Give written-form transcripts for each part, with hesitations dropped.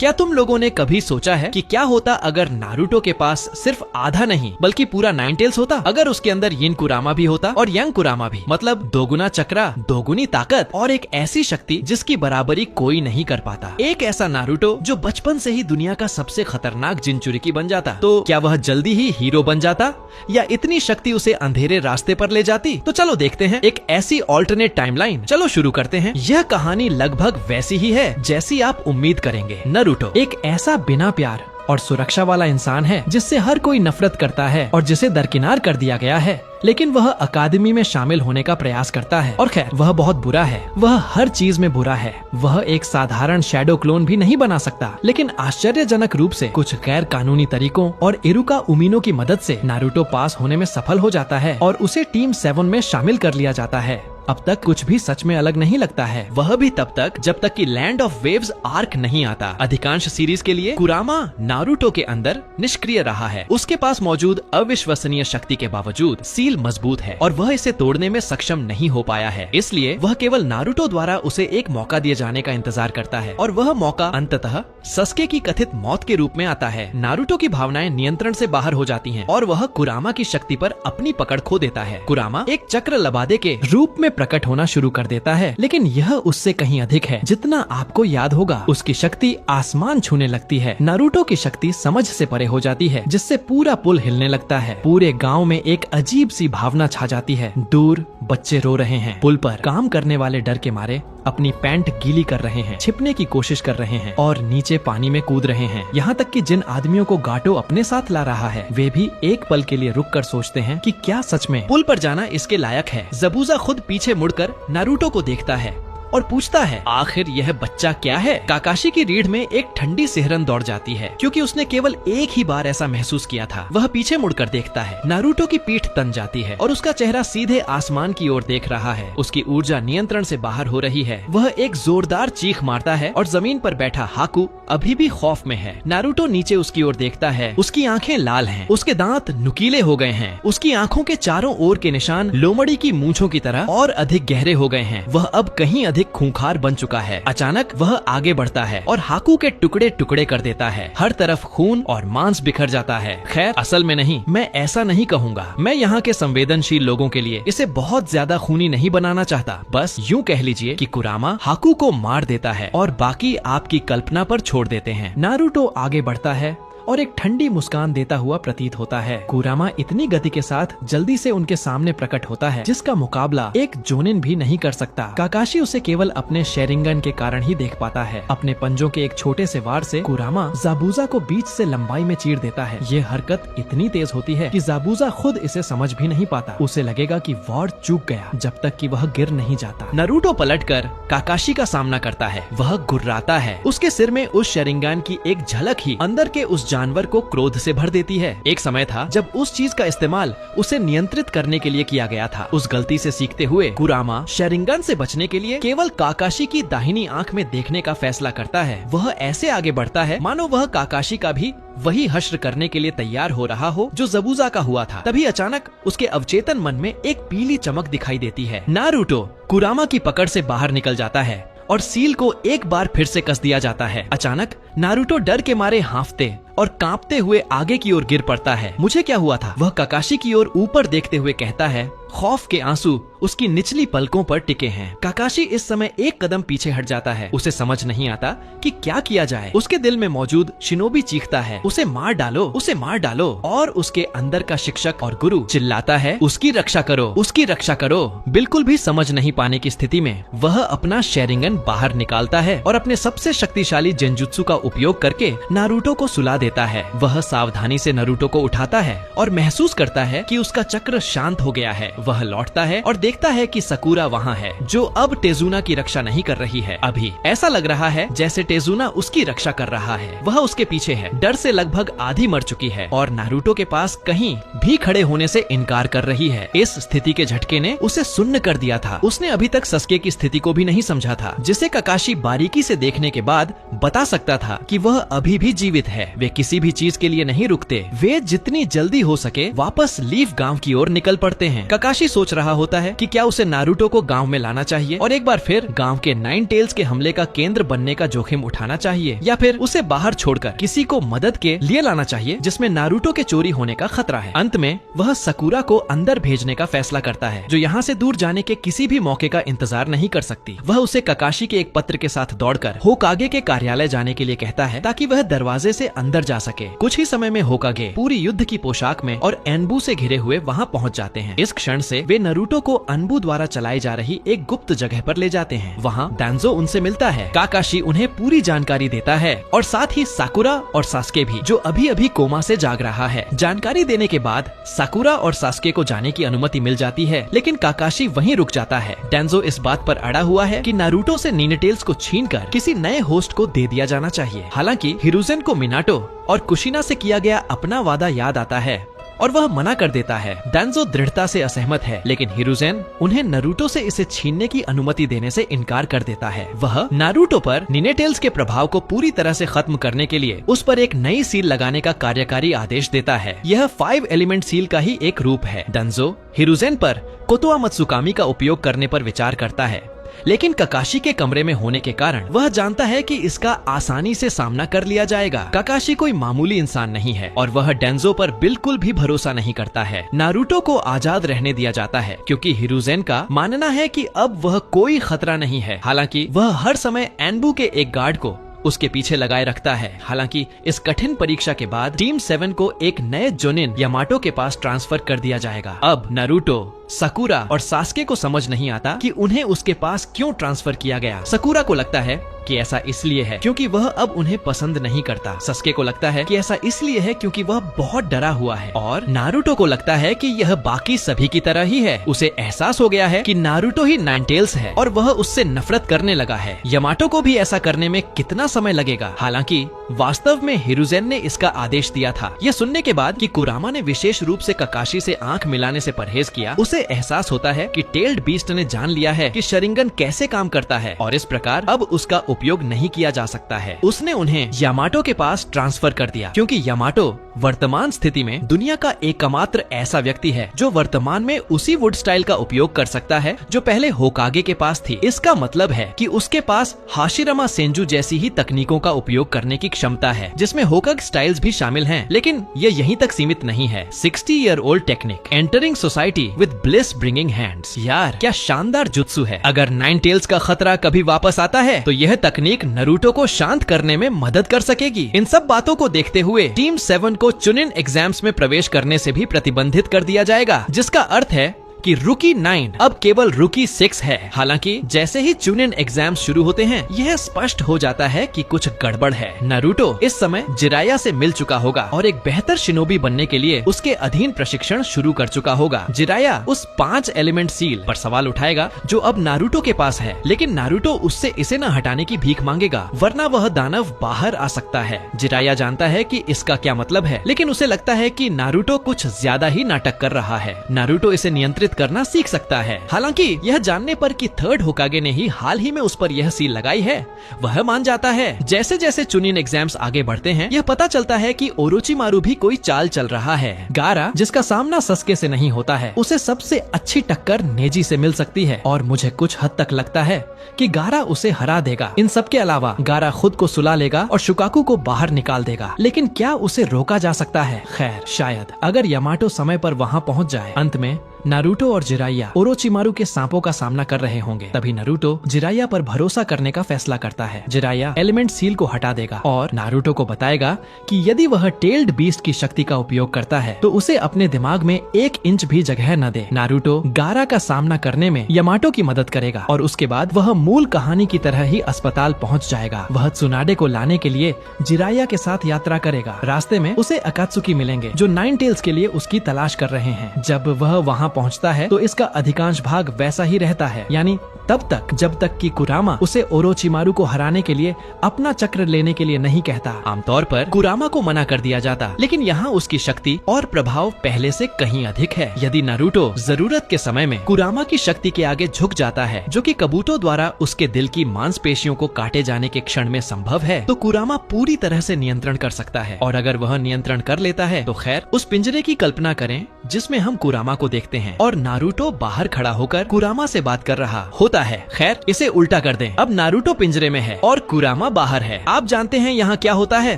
क्या तुम लोगों ने कभी सोचा है कि क्या होता अगर नारुतो के पास सिर्फ आधा नहीं बल्कि पूरा 9 टेल्स होता? अगर उसके अंदर यिन कुरामा भी होता और यंग कुरामा भी, मतलब दोगुना चक्रा, दोगुनी ताकत और एक ऐसी शक्ति जिसकी बराबरी कोई नहीं कर पाता। एक ऐसा नारुतो जो बचपन से ही दुनिया का सबसे खतरनाक जिनचुरिकी बन जाता। तो क्या वह जल्दी ही हीरो बन जाता या इतनी शक्ति उसे अंधेरे रास्ते पर ले जाती? तो चलो देखते हैं एक ऐसी ऑल्टरनेट टाइमलाइन। चलो शुरू करते हैं। यह कहानी लगभग वैसी ही है जैसी आप उम्मीद करेंगे। नारुतो एक ऐसा बिना प्यार और सुरक्षा वाला इंसान है जिससे हर कोई नफरत करता है और जिसे दरकिनार कर दिया गया है, लेकिन वह अकादमी में शामिल होने का प्रयास करता है। और खैर, वह बहुत बुरा है, वह हर चीज में बुरा है। वह एक साधारण शैडो क्लोन भी नहीं बना सकता, लेकिन आश्चर्यजनक रूप से कुछ गैर कानूनी तरीकों और इरुका उमिनो की मदद से नारुतो पास होने में सफल हो जाता है और उसे टीम 7 में शामिल कर लिया जाता है। अब तक कुछ भी सच में अलग नहीं लगता है, वह भी तब तक जब तक कि लैंड ऑफ वेव्स आर्क नहीं आता। अधिकांश सीरीज के लिए कुरामा नारुतो के अंदर निष्क्रिय रहा है। उसके पास मौजूद अविश्वसनीय शक्ति के बावजूद सील मजबूत है और वह इसे तोड़ने में सक्षम नहीं हो पाया है। इसलिए वह केवल नारुतो द्वारा उसे एक मौका दिए जाने का इंतजार करता है और वह मौका अंततः सस्के की कथित मौत के रूप में आता है। नारुतो की भावनाएं नियंत्रण से बाहर हो जाती हैं और वह कुरामा की शक्ति पर अपनी पकड़ खो देता है। कुरामा एक चक्र लबादे के रूप में प्रकट होना शुरू कर देता है, लेकिन यह उससे कहीं अधिक है। जितना आपको याद होगा, उसकी शक्ति आसमान छूने लगती है। नारुतो की शक्ति समझ से परे हो जाती है, जिससे पूरा पुल हिलने लगता है। पूरे गांव में एक अजीब सी भावना छा जाती है। दूर बच्चे रो रहे हैं, पुल पर काम करने वाले डर के मारे अपनी पैंट गीली कर रहे हैं, छिपने की कोशिश कर रहे हैं और नीचे पानी में कूद रहे हैं। यहाँ तक कि जिन आदमियों को गाटो अपने साथ ला रहा है, वे भी एक पल के लिए रुक कर सोचते हैं कि क्या सच में पुल पर जाना इसके लायक है। ज़बूज़ा खुद पीछे मुड़कर नारुतो को देखता है और पूछता है, आखिर यह बच्चा क्या है? काकाशी की रीढ़ में एक ठंडी सिहरन दौड़ जाती है, क्योंकि उसने केवल एक ही बार ऐसा महसूस किया था। वह पीछे मुड़कर देखता है, नारुतो की पीठ तन जाती है और उसका चेहरा सीधे आसमान की ओर देख रहा है। उसकी ऊर्जा नियंत्रण से बाहर हो रही है। वह एक जोरदार चीख मारता है और जमीन पर बैठा हाकू अभी भी खौफ में है। नारुतो नीचे उसकी ओर देखता है। उसकी आंखें लाल हैं, उसके दांत नुकीले हो गए हैं, उसकी आंखों के चारों ओर के निशान लोमड़ी की मूंछों की तरह और अधिक गहरे हो गए हैं। वह अब कहीं अधिक खूंखार बन चुका है। अचानक वह आगे बढ़ता है और हाकू के टुकड़े टुकड़े कर देता है। हर तरफ खून और मांस बिखर जाता है। खैर, असल में नहीं, मैं ऐसा नहीं कहूँगा। मैं यहाँ के संवेदनशील लोगों के लिए इसे बहुत ज्यादा खूनी नहीं बनाना चाहता। बस यूँ कह लीजिए कि कुरामा हाकू को मार देता है और बाकी आपकी कल्पना पर छोड़ देते हैं। नारुतो आगे बढ़ता है और एक ठंडी मुस्कान देता हुआ प्रतीत होता है। कुरामा इतनी गति के साथ जल्दी से उनके सामने प्रकट होता है जिसका मुकाबला एक जोनिन भी नहीं कर सकता। काकाशी उसे केवल अपने शेरिंगन के कारण ही देख पाता है। अपने पंजों के एक छोटे से वार से कुरामा ज़ाबूज़ा को बीच से लंबाई में चीर देता है। ये हरकत इतनी तेज होती है कि ज़ाबूज़ा खुद इसे समझ भी नहीं पाता। उसे लगेगा कि वार चूक गया जब तक कि वह गिर नहीं जाता। नारुतो पलटकर काकाशी का सामना करता है। वह गुर्राता है। उसके सिर में उस शेरिंगन की एक झलक ही अंदर के उस जानवर को क्रोध से भर देती है। एक समय था जब उस चीज का इस्तेमाल उसे नियंत्रित करने के लिए किया गया था। उस गलती से सीखते हुए कुरामा शेरिंगन से बचने के लिए केवल काकाशी की दाहिनी आंख में देखने का फैसला करता है। वह ऐसे आगे बढ़ता है मानो वह काकाशी का भी वही हश्र करने के लिए तैयार हो रहा हो जो ज़बूज़ा का हुआ था। तभी अचानक उसके अवचेतन मन में एक पीली चमक दिखाई देती है। नारुतो कुरामा की पकड़ से बाहर निकल जाता है और सील को एक बार फिर से कस दिया जाता है। अचानक नारुतो डर के मारे हांफते और कांपते हुए आगे की ओर गिर पड़ता है। मुझे क्या हुआ था? वह काकाशी की ओर ऊपर देखते हुए कहता है। खौफ के आंसू उसकी निचली पलकों पर टिके हैं। काकाशी इस समय एक कदम पीछे हट जाता है। उसे समझ नहीं आता कि क्या किया जाए। उसके दिल में मौजूद शिनोबी चीखता है, उसे मार डालो, उसे मार डालो। और उसके अंदर का शिक्षक और गुरु चिल्लाता है, उसकी रक्षा करो, उसकी रक्षा करो। बिल्कुल भी समझ नहीं पाने की स्थिति में वह अपना शेरिंगन बाहर निकालता है और अपने सबसे शक्तिशाली जेंजुत्सु का उपयोग करके नारुतो को सुला देता है। वह सावधानी से नारुतो को उठाता है और महसूस करता है कि उसका चक्र शांत हो गया है। वह लौटता है और देखता है कि सकुरा वहाँ है, जो अब टेजुना की रक्षा नहीं कर रही है। अभी ऐसा लग रहा है जैसे टेजुना उसकी रक्षा कर रहा है। वह उसके पीछे है, डर से लगभग आधी मर चुकी है और नारुतो के पास कहीं भी खड़े होने से इनकार कर रही है। इस स्थिति के झटके ने उसे सुन्न कर दिया था। उसने अभी तक सस्के की स्थिति को भी नहीं समझा था, जिसे काकाशी बारीकी से देखने के बाद बता सकता था कि वह अभी भी जीवित है। वे किसी भी चीज के लिए नहीं रुकते। वे जितनी जल्दी हो सके वापस लीफ गांव की ओर निकल पड़ते हैं। काकाशी सोच रहा होता है कि क्या उसे नारुतो को गांव में लाना चाहिए और एक बार फिर गांव के नाइन टेल्स के हमले का केंद्र बनने का जोखिम उठाना चाहिए, या फिर उसे बाहर छोड़कर किसी को मदद के लिए लाना चाहिए जिसमें नारुतो के चोरी होने का खतरा है। अंत में वह सकुरा को अंदर भेजने का फैसला करता है, जो यहाँ से दूर जाने के किसी भी मौके का इंतजार नहीं कर सकती। वह उसे ककाशी के एक पत्र के साथ दौड़कर होकागे के कार्यालय जाने के लिए कहता है ताकि वह दरवाजे से अंदर जा सके। कुछ ही समय में होकागे पूरी युद्ध की पोशाक में और एनबू से घिरे हुए वहाँ पहुँच जाते हैं। इस क्षण से वे नारुतो को अनबू द्वारा चलाई जा रही एक गुप्त जगह पर ले जाते हैं। वहाँ डांजो उनसे मिलता है। काकाशी उन्हें पूरी जानकारी देता है और साथ ही साकुरा और सास्के भी, जो अभी अभी कोमा से जाग रहा है। जानकारी देने के बाद साकुरा और सास्के को जाने की अनुमति मिल जाती है, लेकिन काकाशी वहीं रुक जाता है। डांजो इस बात पर अड़ा हुआ है कि नारुतो से निनेटेल्स को छीनकर किसी नए होस्ट को दे दिया जाना चाहिए। हालांकि हिरुजेन को मिनाटो और कुशिना से किया गया अपना वादा याद आता है और वह मना कर देता है। डांजो दृढ़ता से असहमत है, लेकिन हिरुजेन उन्हें नारुतो से इसे छीनने की अनुमति देने से इनकार कर देता है। वह नारुतो पर निनेटेल्स के प्रभाव को पूरी तरह से खत्म करने के लिए उस पर एक नई सील लगाने का कार्यकारी आदेश देता है। यह 5 एलिमेंट सील का ही एक रूप है। डांजो हिरुजेन पर कोतोआ मत्सुकामी का उपयोग करने पर विचार करता है, लेकिन ककाशी के कमरे में होने के कारण वह जानता है कि इसका आसानी से सामना कर लिया जाएगा। ककाशी कोई मामूली इंसान नहीं है और वह डांजो पर बिल्कुल भी भरोसा नहीं करता है। नारुतो को आजाद रहने दिया जाता है क्योंकि हिरुजेन का मानना है कि अब वह कोई खतरा नहीं है। हालांकि वह हर समय एनबू के एक गार्ड को उसके पीछे लगाए रखता है। हालांकि इस कठिन परीक्षा के बाद टीम 7 को एक नए जोनिन यामाटो के पास ट्रांसफर कर दिया जाएगा। अब नारुतो, सकुरा और सास्के को समझ नहीं आता कि उन्हें उसके पास क्यों ट्रांसफर किया गया। सकुरा को लगता है कि ऐसा इसलिए है क्योंकि वह अब उन्हें पसंद नहीं करता। सस्के को लगता है कि ऐसा इसलिए है क्योंकि वह बहुत डरा हुआ है, और नारुतो को लगता है कि यह बाकी सभी की तरह ही है। उसे एहसास हो गया है कि नारुतो ही नाइन टेल्स है और वह उससे नफरत करने लगा है। यामाटो को भी ऐसा करने में कितना समय लगेगा। हालांकि वास्तव में हिरुजेन ने इसका आदेश दिया था। यह सुनने के बाद कि कुरामा ने विशेष रूप से ककाशी से आंख मिलाने से परहेज किया, उसे एहसास होता है कि टेल्ड बीस्ट ने जान लिया है कि शरिंगन कैसे काम करता है और इस प्रकार अब उसका उपयोग नहीं किया जा सकता है। उसने उन्हें यामाटो के पास ट्रांसफर कर दिया क्योंकि यामाटो वर्तमान स्थिति में दुनिया का एकमात्र ऐसा व्यक्ति है जो वर्तमान में उसी वुड स्टाइल का उपयोग कर सकता है जो पहले होकागे के पास थी। इसका मतलब है कि उसके पास हाशिरामा सेंजू जैसी ही तकनीकों का उपयोग करने की क्षमता है, जिसमें होकाग स्टाइल्स भी शामिल हैं। लेकिन ये यहीं तक सीमित नहीं है। 60 year old technique, entering society with bliss bringing hands. यार क्या शानदार जुत्सु है। अगर नाइन टेल्स का खतरा कभी वापस आता है तो यह तकनीक नारुतो को शांत करने में मदद कर सकेगी। इन सब बातों को देखते हुए टीम 7 को चुनिन एग्जाम्स में प्रवेश करने से भी प्रतिबंधित कर दिया जाएगा, जिसका अर्थ है कि रुकी 9 अब केवल रुकी 6 है। हालांकि जैसे ही चुनिन एग्जाम शुरू होते हैं यह स्पष्ट हो जाता है कि कुछ गड़बड़ है। नारुतो इस समय जिराया से मिल चुका होगा और एक बेहतर शिनोबी बनने के लिए उसके अधीन प्रशिक्षण शुरू कर चुका होगा। जिराया उस 5 एलिमेंट सील पर सवाल उठाएगा जो अब नारुतो के पास है, लेकिन नारुतो उससे इसे न हटाने की भीख मांगेगा वरना वह दानव बाहर आ सकता है। जिराया जानता है कि इसका क्या मतलब है, लेकिन उसे लगता है कि नारुतो कुछ ज्यादा ही नाटक कर रहा है। नारुतो इसे नियंत्रित करना सीख सकता है। हालांकि यह जानने पर कि थर्ड होकागे ने ही हाल ही में उस पर यह सील लगाई है, वह मान जाता है। जैसे जैसे चुनिन एग्जाम्स आगे बढ़ते हैं यह पता चलता है कि ओरोचिमारू भी कोई चाल चल रहा है। गारा, जिसका सामना सस्के से नहीं होता है, उसे सबसे अच्छी टक्कर नेजी से मिल सकती है और मुझे कुछ हद तक लगता है कि गारा उसे हरा देगा। इन सब के अलावा गारा खुद को सुला लेगा और शुकाकू को बाहर निकाल देगा, लेकिन क्या उसे रोका जा सकता है? खैर शायद, अगर यामाटो समय पर वहाँ पहुँच जाए। अंत में नारुतो और जिराया ओरोचिमारू के सांपों का सामना कर रहे होंगे। तभी नारुतो जिराया पर भरोसा करने का फैसला करता है। जिराया एलिमेंट सील को हटा देगा और नारुतो को बताएगा कि यदि वह टेल्ड बीस्ट की शक्ति का उपयोग करता है तो उसे अपने दिमाग में 1 इंच भी जगह न दे। नारुतो गारा का सामना करने में यामाटो की मदद करेगा और उसके बाद वह मूल कहानी की तरह ही अस्पताल पहुँच जाएगा। वह त्सुनाडे को लाने के लिए जिराया के साथ यात्रा करेगा। रास्ते में उसे अकात्सुकी मिलेंगे जो नाइन टेल्स के लिए उसकी तलाश कर रहे हैं। जब वह वहाँ पहुंचता है तो इसका अधिकांश भाग वैसा ही रहता है, यानी तब तक जब तक कि कुरामा उसे ओरोचिमारू को हराने के लिए अपना चक्र लेने के लिए नहीं कहता। आमतौर पर कुरामा को मना कर दिया जाता, लेकिन यहाँ उसकी शक्ति और प्रभाव पहले से कहीं अधिक है। यदि नारुतो जरूरत के समय में कुरामा की शक्ति के आगे झुक जाता है, जो कि कबूतो द्वारा उसके दिल की मांसपेशियों को काटे जाने के क्षण में संभव है, तो कुरामा पूरी तरह से नियंत्रण कर सकता है। और अगर वह नियंत्रण कर लेता है तो खैर, उस पिंजरे की कल्पना करें जिसमें हम कुरामा को देखते हैं और नारुतो बाहर खड़ा होकर कुरामा से बात कर रहा होता है। खैर, इसे उल्टा कर दें। अब नारुतो पिंजरे में है और कुरामा बाहर है। आप जानते हैं यहाँ क्या होता है?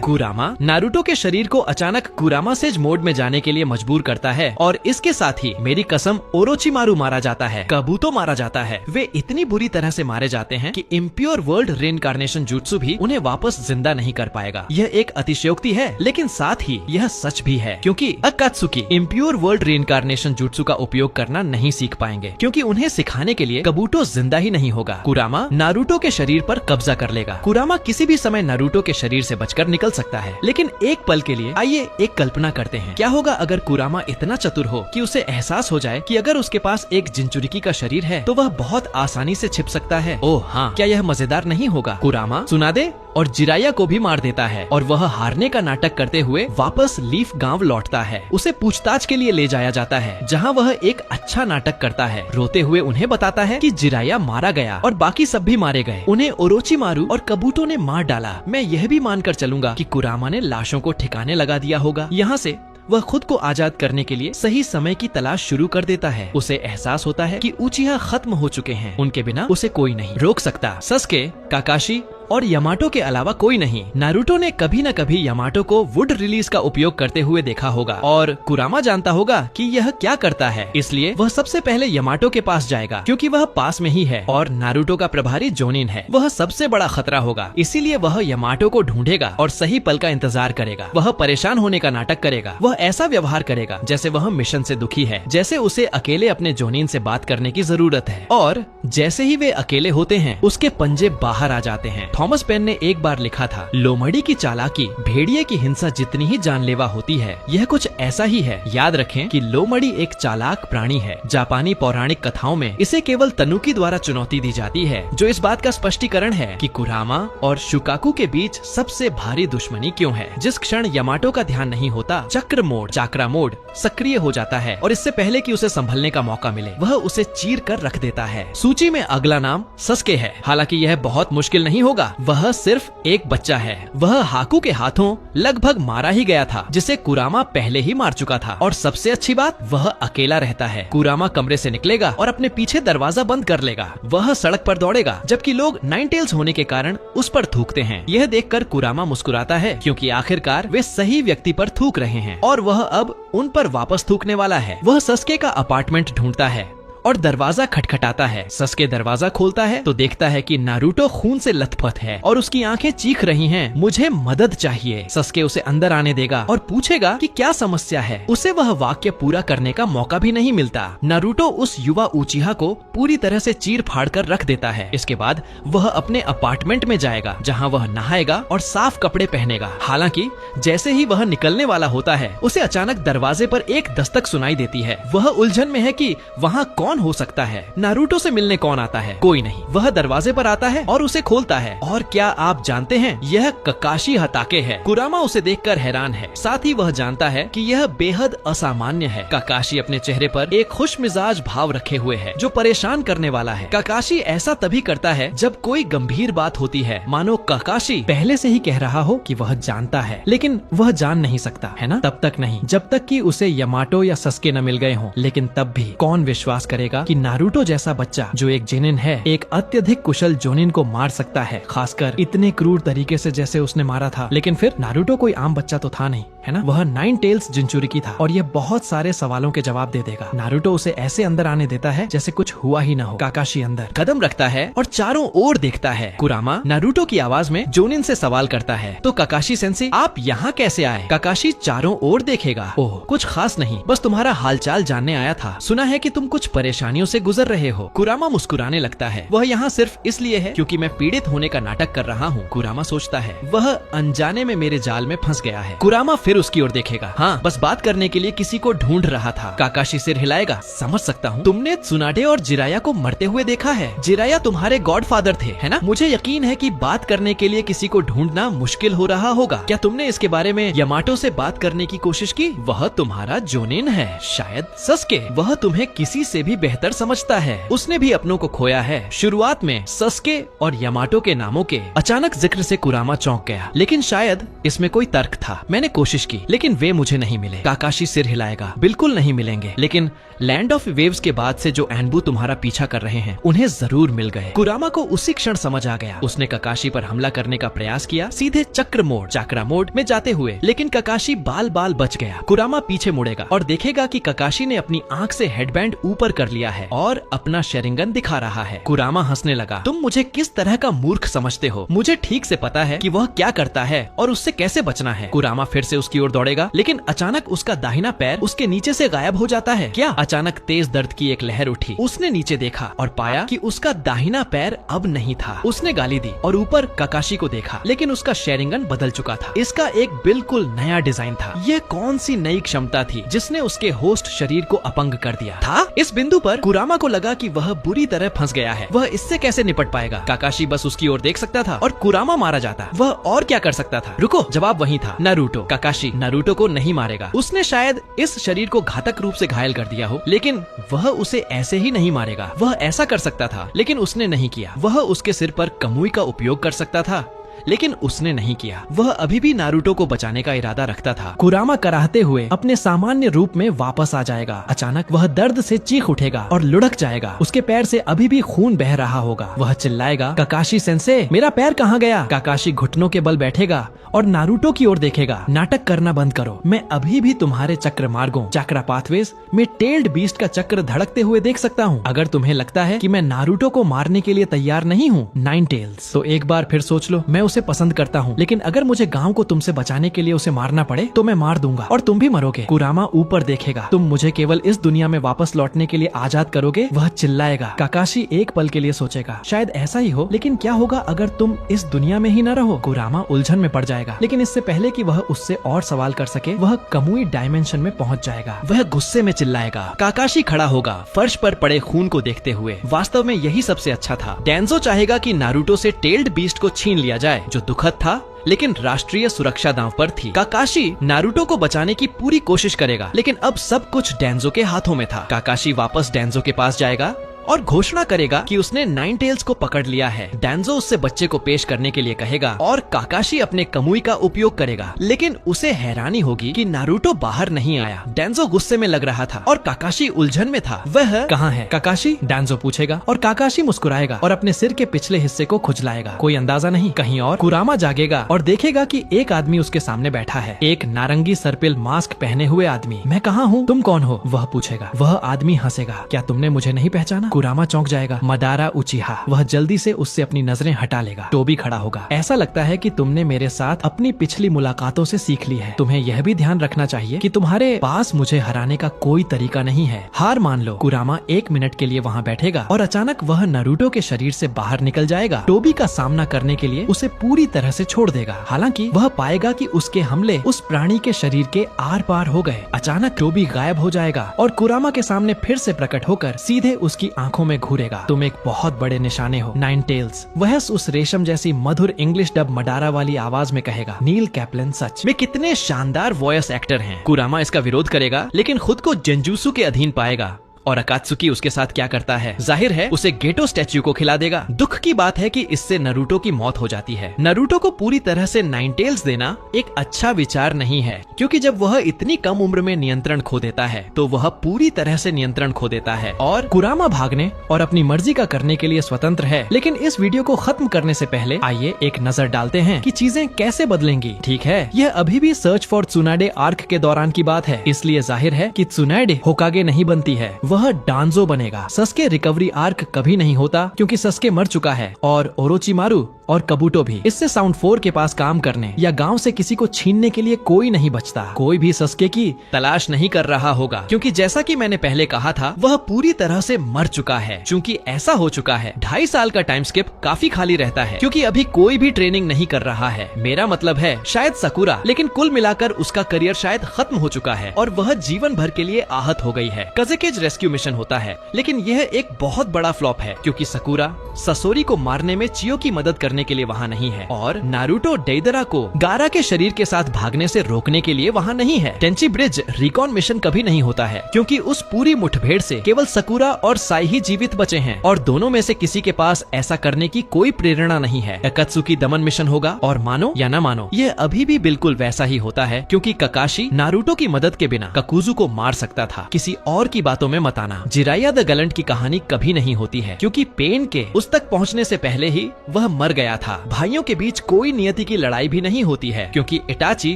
कुरामा नारुतो के शरीर को अचानक कुरामा सेज मोड में जाने के लिए मजबूर करता है और इसके साथ ही मेरी कसम ओरोचिमारू मारा जाता है, कबूतो मारा जाता है। वे इतनी बुरी तरह से मारे जाते हैं कि इम्प्योर वर्ल्ड रेइनकार्नेशन जुत्सु भी उन्हें वापस जिंदा नहीं कर पाएगा। यह एक अतिशयोक्ति है, लेकिन साथ ही यह सच भी है, क्योंकि अकात्सुकी इम्प्योर वर्ल्ड रेइनकार्नेशन जुत्सु का उपयोग करना नहीं सीख पाएंगे, क्योंकि उन्हें सिखाने के लिए कबूतो जिंदा ही नहीं होगा। कुरामा नारुतो के शरीर पर कब्जा कर लेगा। कुरामा किसी भी समय नारुतो के शरीर से बचकर निकल सकता है, लेकिन एक पल के लिए आइए एक कल्पना करते हैं। क्या होगा अगर कुरामा इतना चतुर हो कि उसे एहसास हो जाए कि अगर उसके पास एक जिंचुरिकी का शरीर है तो वह बहुत आसानी से छिप सकता है। ओह हाँ, क्या यह मजेदार नहीं होगा? कुरामा सुनादे और जिराया को भी मार देता है और वह हारने का नाटक करते हुए वापस लीफ गांव लौटता है। उसे पूछताछ के लिए ले जाया जाता है, जहां वह एक अच्छा नाटक करता है। रोते हुए उन्हें बताता है कि जिराया मारा गया और बाकी सब भी मारे गए। उन्हें ओरोचिमारू और कबूतो ने मार डाला। मैं यह भी मानकर चलूंगा कि कुरामा ने लाशों को ठिकाने लगा दिया होगा। यहाँ से वह खुद को आजाद करने के लिए सही समय की तलाश शुरू कर देता है। उसे एहसास होता है कि उचिहा खत्म हो चुके हैं, उनके बिना उसे कोई नहीं रोक सकता। सस्के, काकाशी और यामाटो के अलावा कोई नहीं। नारुतो ने कभी न कभी यामाटो को वुड रिलीज का उपयोग करते हुए देखा होगा और कुरामा जानता होगा कि यह क्या करता है, इसलिए वह सबसे पहले यामाटो के पास जाएगा, क्योंकि वह पास में ही है और नारुतो का प्रभारी जोनिन है। वह सबसे बड़ा खतरा होगा, इसीलिए वह यामाटो को ढूंढेगा और सही पल का इंतजार करेगा। वह परेशान होने का नाटक करेगा। वह ऐसा व्यवहार करेगा जैसे वह मिशन से दुखी है, जैसे उसे अकेले अपने जोनिन से बात करने की जरूरत है। और जैसे ही वे अकेले होते हैं, उसके पंजे बाहर आ जाते हैं। थॉमस पेन ने एक बार लिखा था, लोमड़ी की चालाकी भेड़िए की हिंसा जितनी ही जानलेवा होती है। यह कुछ ऐसा ही है। याद रखें कि लोमड़ी एक चालाक प्राणी है। जापानी पौराणिक कथाओं में इसे केवल तनुकी द्वारा चुनौती दी जाती है, जो इस बात का स्पष्टीकरण है कि कुरामा और शुकाकू के बीच सबसे भारी दुश्मनी क्यों है। जिस क्षण यामाटो का ध्यान नहीं होता, चाक्रा मोड सक्रिय हो जाता है और इससे पहले कि उसे संभलने का मौका मिले, वह उसे चीर कर रख देता है। सूची में अगला नाम सस्के है। हालांकि यह बहुत मुश्किल नहीं होगा। वह सिर्फ एक बच्चा है। वह हाकू के हाथों लगभग मारा ही गया था, जिसे कुरामा पहले ही मार चुका था। और सबसे अच्छी बात, वह अकेला रहता है। कुरामा कमरे से निकलेगा और अपने पीछे दरवाजा बंद कर लेगा। वह सड़क पर दौड़ेगा, जबकि लोग नाइन टेल्स होने के कारण उस पर थूकते हैं। यह देखकर कुरामा मुस्कुराता है, क्योंकि आखिरकार वे सही व्यक्ति पर थूक रहे हैं और वह अब उन पर वापस थूकने वाला है। वह सस्के का अपार्टमेंट ढूंढता है और दरवाजा खटखटाता है। सस्के दरवाजा खोलता है तो देखता है कि नारुतो खून से लथपथ है और उसकी आंखें चीख रही हैं, मुझे मदद चाहिए। सस्के उसे अंदर आने देगा और पूछेगा कि क्या समस्या है। उसे वह वाक्य पूरा करने का मौका भी नहीं मिलता। नारुतो उस युवा उचिहा को पूरी तरह से चीर फाड़ कर रख देता है। इसके बाद वह अपने अपार्टमेंट में जाएगा, जहाँ वह नहाएगा और साफ कपड़े पहनेगा। हालांकि जैसे ही वह निकलने वाला होता है, उसे अचानक दरवाजे पर एक दस्तक सुनाई देती है। वह उलझन में है कि वहाँ कौन हो सकता है। नारुतो से मिलने कौन आता है? कोई नहीं। वह दरवाजे पर आता है और उसे खोलता है। और क्या आप जानते हैं, यह ककाशी हताके है। कुरामा उसे देखकर हैरान है। साथ ही वह जानता है कि यह बेहद असामान्य है। ककाशी अपने चेहरे पर एक खुश मिजाज भाव रखे हुए है, जो परेशान करने वाला है। ककाशी ऐसा तभी करता है जब कोई गंभीर बात होती है, मानो ककाशी पहले से ही कह रहा हो कि वह जानता है, लेकिन वह जान नहीं सकता है ना। तब तक नहीं जब तक कि उसे यामाटो या सस्के न मिल गए हों। लेकिन तब भी कौन विश्वास करेगा कि नारुतो जैसा बच्चा, जो एक जिनिन है, एक अत्यधिक कुशल जोनिन को मार सकता है, खासकर इतने क्रूर तरीके से जैसे उसने मारा था। लेकिन फिर नारुतो कोई आम बच्चा तो था नहीं, है ना। वह नाइन टेल्स जिंचुरिकी था और यह बहुत सारे सवालों के जवाब दे देगा। नारुतो उसे ऐसे अंदर आने देता है जैसे कुछ हुआ ही न हो। काकाशी अंदर कदम रखता है और चारों ओर देखता है। कुरामा नारुतो की आवाज में जोनिन से सवाल करता है, तो काकाशी सेंसे आप यहाँ कैसे आए? काकाशी चारों ओर देखेगा। ओह, कुछ खास नहीं, बस तुम्हारा हालचाल जानने आया था। सुना है कि तुम कुछ परेशानियों से गुजर रहे हो। कुरामा मुस्कुराने लगता है। वह यहाँ सिर्फ इसलिए है क्योंकि मैं पीड़ित होने का नाटक कर रहा हूँ। कुरामा सोचता है, वह अनजाने में मेरे जाल में फंस गया है। कुरामा फिर उसकी ओर देखेगा। हाँ, बस बात करने के लिए किसी को ढूंढ रहा था। काकाशी सिर हिलाएगा। समझ सकता हूँ, तुमने त्सुनाडे और जिराया को मरते हुए देखा है। जिराया तुम्हारे गॉडफादर थे, है ना। मुझे यकीन है कि बात करने के लिए किसी को ढूंढना मुश्किल हो रहा होगा। क्या तुमने इसके बारे में यामाटो से बात करने की कोशिश की? वह तुम्हारा जोनिन है। शायद सस्के, वह तुम्हें किसी से भी बेहतर समझता है। उसने भी अपनों को खोया है। शुरुआत में सस्के और यामाटो के नामों के अचानक जिक्र से कुरामा चौंक गया, लेकिन शायद इसमें कोई तर्क था। मैंने कोशिश की, लेकिन वे मुझे नहीं मिले। काकाशी सिर हिलाएगा। बिल्कुल नहीं मिलेंगे, लेकिन लैंड ऑफ वेव्स के बाद से जो एनबू तुम्हारा पीछा कर रहे हैं उन्हें जरूर मिल गए। कुरामा को उसी क्षण समझ आ गया। उसने ककाशी पर हमला करने का प्रयास किया, सीधे चाक्रा मोड में जाते हुए, लेकिन ककाशी बाल बाल बच गया। कुरामा पीछे मुड़ेगा और देखेगा कि ककाशी ने अपनी आंख से हेडबैंड ऊपर कर लिया है और अपना शेरिंगन दिखा रहा है। कुरामा हंसने लगा, तुम मुझे किस तरह का मूर्ख समझते हो? मुझे ठीक से पता है कि वह क्या करता है और उससे कैसे बचना है। कुरामा फिर से उसकी ओर दौड़ेगा, लेकिन अचानक उसका दाहिना पैर उसके नीचे से गायब हो जाता है। क्या? अचानक तेज दर्द की एक लहर उठी। उसने नीचे देखा और पाया कि उसका दाहिना पैर अब नहीं था। उसने गाली दी और ऊपर ककाशी को देखा, लेकिन उसका शेरिंगन बदल चुका था। इसका एक बिल्कुल नया डिजाइन था। यह कौन सी नई क्षमता थी जिसने उसके होस्ट शरीर को अपंग कर दिया था? इस बिंदु पर कुरामा को लगा कि वह बुरी तरह फंस गया है। वह इससे कैसे निपट पाएगा? ककाशी बस उसकी ओर देख सकता था और कुरामा मारा जाता। वह और क्या कर सकता था? रुको, जवाब वही था, नारुतो। ककाशी नारुतो को नहीं मारेगा। उसने शायद इस शरीर को घातक रूप से घायल कर दिया हो, लेकिन वह उसे ऐसे ही नहीं मारेगा। वह ऐसा कर सकता था, लेकिन उसने नहीं किया। वह उसके सिर पर कमुई का उपयोग कर सकता था, लेकिन उसने नहीं किया। वह अभी भी नारुतो को बचाने का इरादा रखता था। कुरामा कराहते हुए अपने सामान्य रूप में वापस आ जाएगा। अचानक वह दर्द से चीख उठेगा और लुढ़क जाएगा। उसके पैर से अभी भी खून बह रहा होगा। वह चिल्लाएगा, ककाशी सेंसे, मेरा पैर कहाँ गया? ककाशी घुटनों के बल बैठेगा और नारुतो की ओर देखेगा। नाटक करना बंद करो। मैं अभी भी तुम्हारे चक्र मार्गों, चक्रा पाथवेज में टेल्ड बीस्ट का चक्र धड़कते हुए देख सकता हूँ। अगर तुम्हें लगता है कि मैं नारुतो को मारने के लिए तैयार नहीं हूँ, नाइन टेल्स, तो एक बार फिर सोच लो। मैं उसे पसंद करता हूँ, लेकिन अगर मुझे गांव को तुमसे बचाने के लिए उसे मारना पड़े तो मैं मार दूंगा और तुम भी मरोगे। कुरामा ऊपर देखेगा। तुम मुझे केवल इस दुनिया में वापस लौटने के लिए आजाद करोगे? वह चिल्लाएगा। ककाशी एक पल के लिए सोचेगा, शायद ऐसा ही हो, लेकिन क्या होगा अगर तुम इस दुनिया में ही न रहो? कुरामा उलझन में पड़ जाएगा, लेकिन इससे पहले कि वह उससे और सवाल कर सके, वह कमुई डायमेंशन में पहुंच जाएगा। वह गुस्से में चिल्लाएगा। काकाशी खड़ा होगा, फर्श पर पड़े खून को देखते हुए। वास्तव में यही सबसे अच्छा था। डेंजो चाहेगा कि नारुतो से टेल्ड बीस्ट को छीन लिया जाए, जो दुखद था, लेकिन राष्ट्रीय सुरक्षा दांव पर थी। काकाशी नारुतो को बचाने की पूरी कोशिश करेगा, लेकिन अब सब कुछ डेंजो के हाथों में था। काकाशी वापस डेंजो के पास जाएगा और घोषणा करेगा कि उसने नाइन टेल्स को पकड़ लिया है। डेंजो उससे बच्चे को पेश करने के लिए कहेगा और काकाशी अपने कमुई का उपयोग करेगा, लेकिन उसे हैरानी होगी कि नारुतो बाहर नहीं आया। डेंजो गुस्से में लग रहा था और काकाशी उलझन में था। वह कहाँ है काकाशी? डेंजो पूछेगा और काकाशी मुस्कुराएगा और अपने सिर के पिछले हिस्से को खुजलाएगा। कोई अंदाजा नहीं, कहीं और। कुरामा जागेगा और देखेगा कि एक आदमी उसके सामने बैठा है, एक नारंगी सर्पिल मास्क पहने हुए आदमी। मैं कहाँ हूँ? तुम कौन हो? वह पूछेगा। वह आदमी हंसेगा। क्या तुमने मुझे नहीं पहचाना? कुरामा चौंक जाएगा। मदारा उचिहा। वह जल्दी से उससे अपनी नजरें हटा लेगा। टोबी खड़ा होगा। ऐसा लगता है कि तुमने मेरे साथ अपनी पिछली मुलाकातों से सीख ली है। तुम्हें यह भी ध्यान रखना चाहिए कि तुम्हारे पास मुझे हराने का कोई तरीका नहीं है। हार मान लो। कुरामा 1 मिनट के लिए वहाँ बैठेगा और अचानक वह नारुतो के शरीर से बाहर निकल जाएगा। टोबी का सामना करने के लिए उसे पूरी तरह से छोड़ देगा। हालांकि वह पाएगा कि उसके हमले उस प्राणी के शरीर के आर पार हो गए। अचानक टोबी गायब हो जाएगा और कुरामा के सामने फिर से प्रकट होकर सीधे उसकी आंखों में घूरेगा। तुम एक बहुत बड़े निशाने हो, नाइन टेल्स। वह उस रेशम जैसी मधुर इंग्लिश डब मडारा वाली आवाज में कहेगा। नील कैप्लन सच में कितने शानदार वॉयस एक्टर हैं। कुरामा इसका विरोध करेगा, लेकिन खुद को जेंजुत्सु के अधीन पाएगा। और अकात्सुकी उसके साथ क्या करता है? जाहिर है उसे गेटो स्टैच्यू को खिला देगा। दुख की बात है कि इससे नारुतो की मौत हो जाती है। नारुतो को पूरी तरह से नाइन टेल्स देना एक अच्छा विचार नहीं है, क्योंकि जब वह इतनी कम उम्र में नियंत्रण खो देता है तो वह पूरी तरह से नियंत्रण खो देता है। और कुरामा भागने और अपनी मर्जी का करने के लिए स्वतंत्र है। लेकिन इस वीडियो को खत्म करने से पहले आइए एक नजर डालते हैं कि चीजें कैसे बदलेंगी। ठीक है, यह अभी भी सर्च फॉर त्सुनाडे आर्क के दौरान की बात है, इसलिए जाहिर है कि त्सुनाडे होकागे नहीं बनती है, वह डांजो बनेगा। सस्के रिकवरी आर्क कभी नहीं होता, क्योंकि सस्के मर चुका है और ओरोचिमारू और कबूटो भी। इससे साउंड 4 के पास काम करने या गांव से किसी को छीनने के लिए कोई नहीं बचता। कोई भी सस्के की तलाश नहीं कर रहा होगा, क्योंकि जैसा कि मैंने पहले कहा था, वह पूरी तरह से मर चुका है। चूंकि ऐसा हो चुका है, 2.5 साल का टाइम स्किप काफी खाली रहता है, क्योंकि अभी कोई भी ट्रेनिंग नहीं कर रहा है। मेरा मतलब है शायद सकुरा, लेकिन कुल मिलाकर उसका करियर शायद खत्म हो चुका है और वह जीवन भर के लिए आहत हो गई है। कज़ेकेज रेस्क्यू मिशन होता है, लेकिन यह एक बहुत बड़ा फ्लॉप है, क्योंकि सकुरा ससोरी को मारने में चियो की मदद करने करने के लिए वहाँ नहीं है और नारुतो डेइदरा को गारा के शरीर के साथ भागने से रोकने के लिए वहाँ नहीं है। टेंची ब्रिज रिकॉन मिशन कभी नहीं होता है क्योंकि उस पूरी मुठभेड़ से केवल सकुरा और साई ही जीवित बचे हैं और दोनों में से किसी के पास ऐसा करने की कोई प्रेरणा नहीं है। अकात्सुकी दमन मिशन होगा और मानो या न मानो यह अभी भी बिल्कुल वैसा ही होता है क्योंकि ककाशी नारुतो की मदद के बिना ककुजू को मार सकता था। किसी और की बातों में मत आना। जिराया द गलंट की कहानी कभी नहीं होती है क्योंकि पेन के उस तक पहुंचने से पहले ही वह मर गया था। भाइयों के बीच कोई नियति की लड़ाई भी नहीं होती है क्योंकि इटाची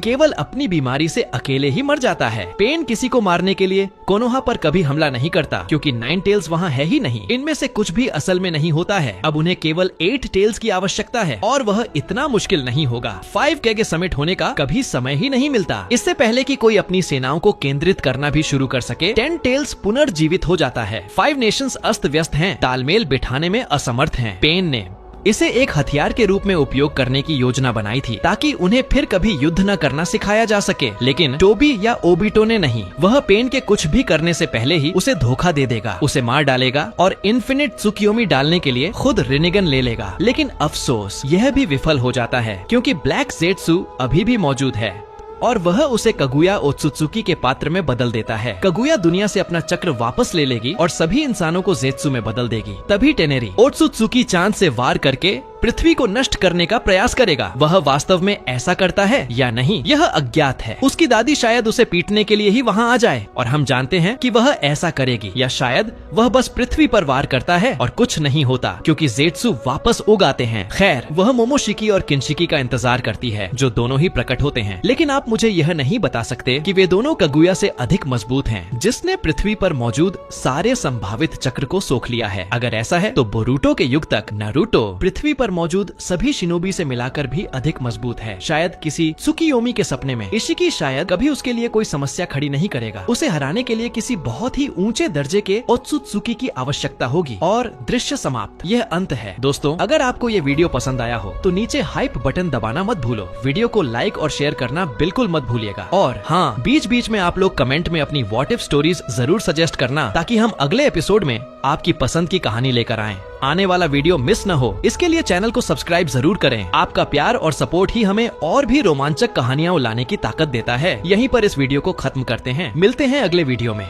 केवल अपनी बीमारी से अकेले ही मर जाता है। पेन किसी को मारने के लिए कोनोहा पर कभी हमला नहीं करता क्योंकि 9 टेल्स वहाँ है ही नहीं। इनमें से कुछ भी असल में नहीं होता है। अब उन्हें केवल 8 टेल्स की आवश्यकता है और वह इतना मुश्किल नहीं होगा। 5 के समिट होने का कभी समय ही नहीं मिलता। इससे पहले कि कोई अपनी सेनाओं को केंद्रित करना भी शुरू कर सके 10 टेल्स पुनर्जीवित हो जाता है। 5 नेशंस अस्त व्यस्त हैं, तालमेल बिठाने में असमर्थ हैं। पेन ने इसे एक हथियार के रूप में उपयोग करने की योजना बनाई थी ताकि उन्हें फिर कभी युद्ध न करना सिखाया जा सके, लेकिन टोबी या ओबिटो ने नहीं। वह पेन के कुछ भी करने से पहले ही उसे धोखा दे देगा, उसे मार डालेगा और इन्फिनिट त्सुकियोमी डालने के लिए खुद रिनिगन ले लेगा। लेकिन अफसोस यह भी विफल हो जाता है क्योंकि ब्लैक ज़ेत्सु अभी भी मौजूद है और वह उसे कगुया ओत्सुत्सुकी के पात्र में बदल देता है। कगुया दुनिया से अपना चक्र वापस ले लेगी और सभी इंसानों को ज़ेत्सु में बदल देगी। तभी टेनेरी ओत्सुत्सुकी चांद से वार करके पृथ्वी को नष्ट करने का प्रयास करेगा। वह वास्तव में ऐसा करता है या नहीं यह अज्ञात है। उसकी दादी शायद उसे पीटने के लिए ही वहाँ आ जाए और हम जानते हैं कि वह ऐसा करेगी, या शायद वह बस पृथ्वी पर वार करता है और कुछ नहीं होता क्योंकि ज़ेत्सु वापस उग आते हैं। खैर, वह मोमोशिकी और किंशिकी का इंतजार करती है जो दोनों ही प्रकट होते हैं, लेकिन आप मुझे यह नहीं बता सकते कि वे दोनों कगुया से अधिक मजबूत हैं जिसने पृथ्वी पर मौजूद सारे संभावित चक्र को सोख लिया है। अगर ऐसा है तो बोरुटो के युग तक नारुतो पृथ्वी पर मौजूद सभी शिनोबी से मिलाकर भी अधिक मजबूत है। शायद किसी त्सुकियोमी के सपने में इशिकी शायद कभी उसके लिए कोई समस्या खड़ी नहीं करेगा। उसे हराने के लिए किसी बहुत ही ऊंचे दर्जे के ओत्सुत्सुकी की आवश्यकता होगी और दृश्य समाप्त। यह अंत है। दोस्तों, अगर आपको ये वीडियो पसंद आया हो तो नीचे हाइप बटन दबाना मत भूलो। वीडियो को लाइक और शेयर करना बिल्कुल मत भूलिएगा। और हाँ, बीच बीच में आप लोग कमेंट में अपनी व्हाट इफ स्टोरीज जरूर सजेस्ट करना ताकि हम अगले एपिसोड में आपकी पसंद की कहानी लेकर आएं। आने वाला वीडियो मिस न हो, इसके लिए चैनल को सब्सक्राइब जरूर करें। आपका प्यार और सपोर्ट ही हमें और भी रोमांचक कहानियां लाने की ताकत देता है। यहीं पर इस वीडियो को खत्म करते हैं। मिलते हैं अगले वीडियो में।